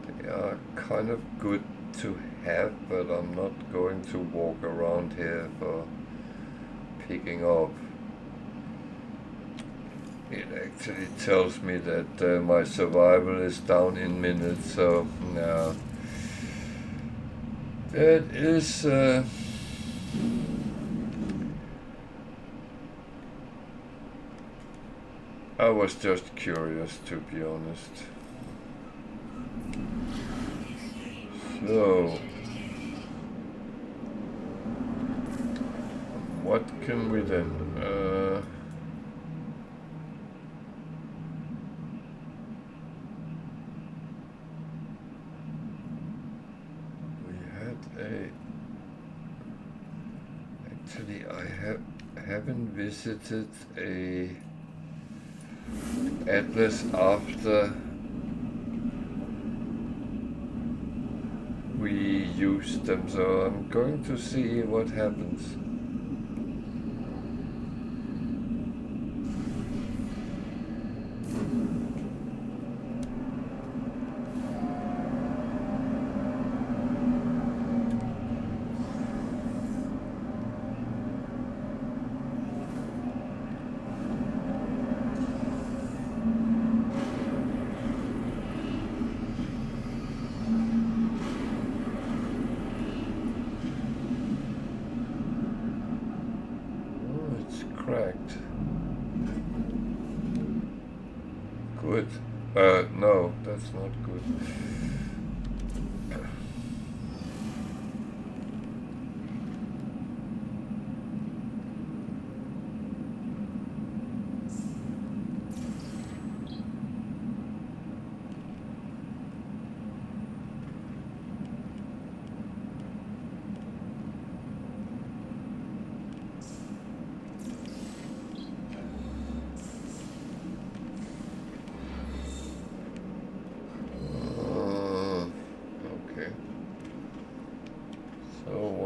they are kind of good to have, but I'm not going to walk around here for picking up. It actually tells me that my survival is down in minutes, so no. That is I was just curious, to be honest. So what can we then actually I haven't visited a Atlas after we used them, so I'm going to see what happens. Cracked. Good. No, that's not good.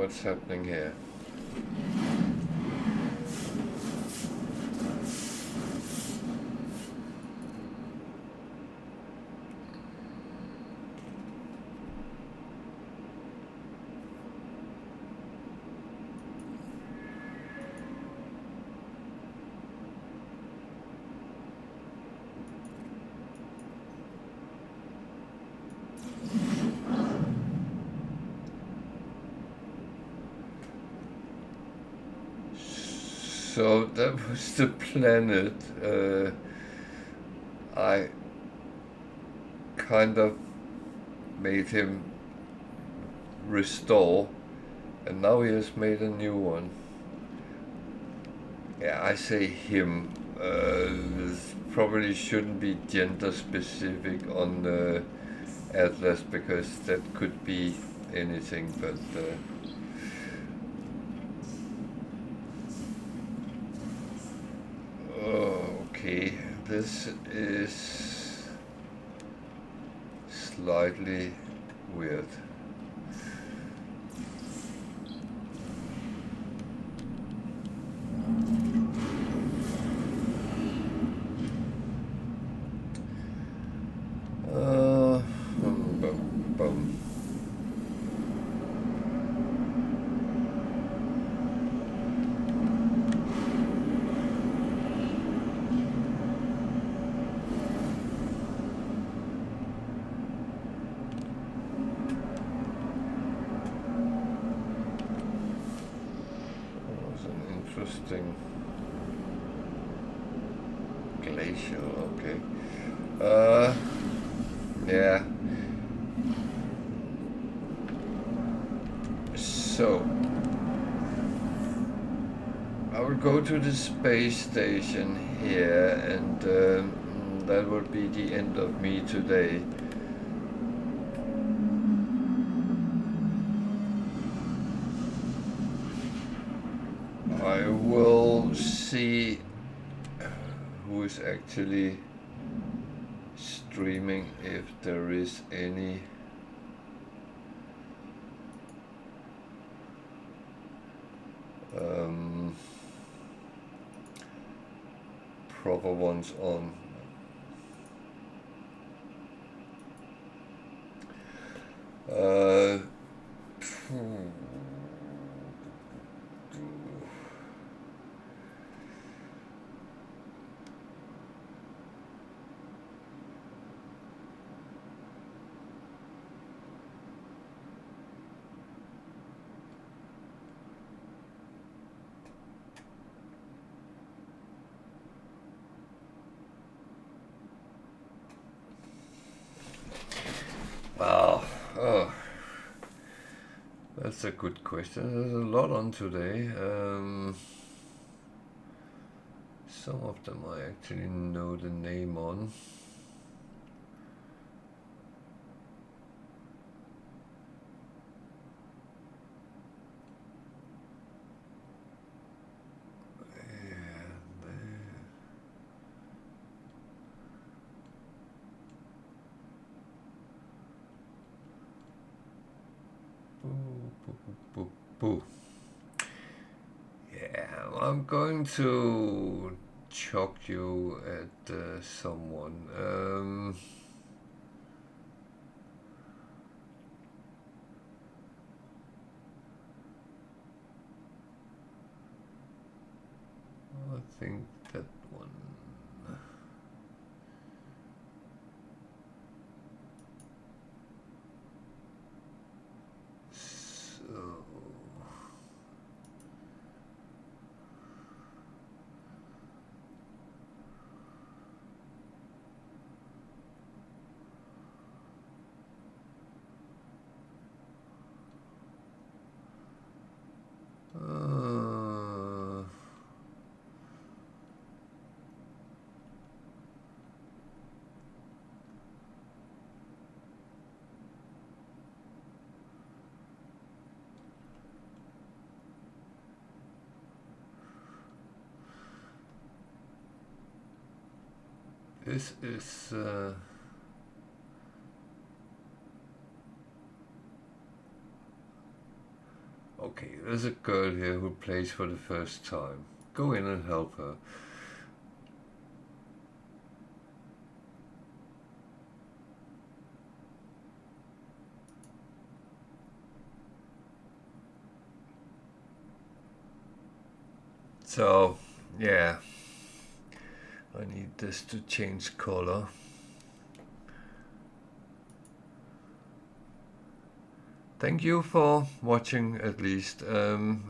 what's happening here. So that was the planet. I kind of made him restore, and now he has made a new one. Yeah, I say him. This probably shouldn't be gender specific on the Atlas, because that could be anything, but okay, this is slightly weird. Interesting glacier, okay. Yeah. So I will go to the space station here, and that will be the end of me today. I will see who is actually streaming, if there is any proper ones on. Wow, oh, that's a good question. There's a lot on today. Some of them I actually know the name on. Boo. Yeah, I'm going to chalk you at someone. I think that one. So. This is Okay, there's a girl here who plays for the first time. Go in and help her. So, yeah, I need this to change color. Thank you for watching at least, and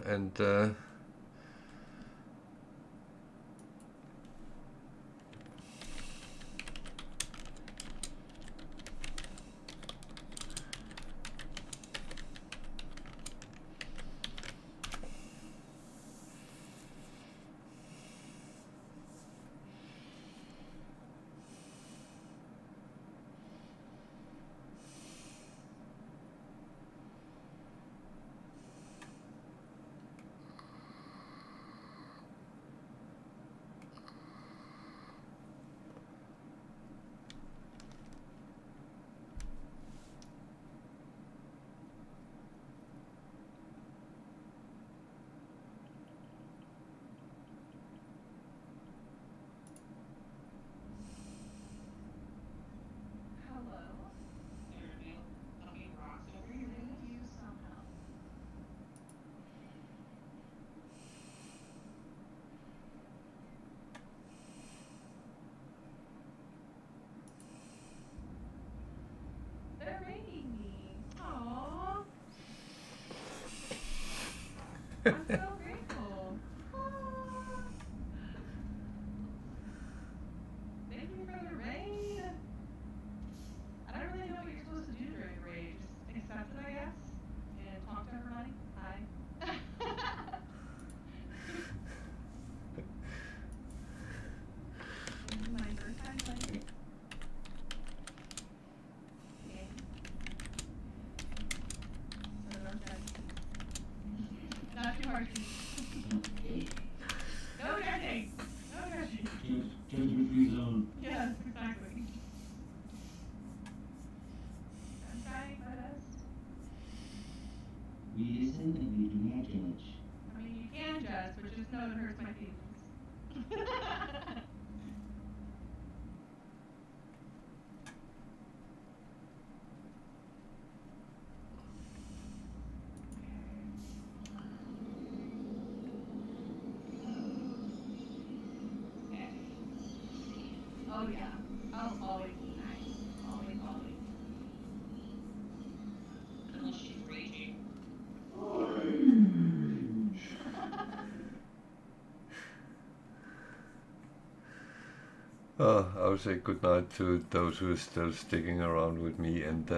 I would say good night to those who are still sticking around with me, and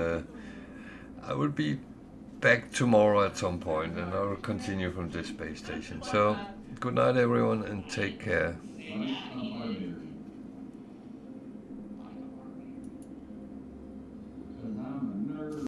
I will be back tomorrow at some point, and I will continue from this space station. So, good night, everyone, and take care.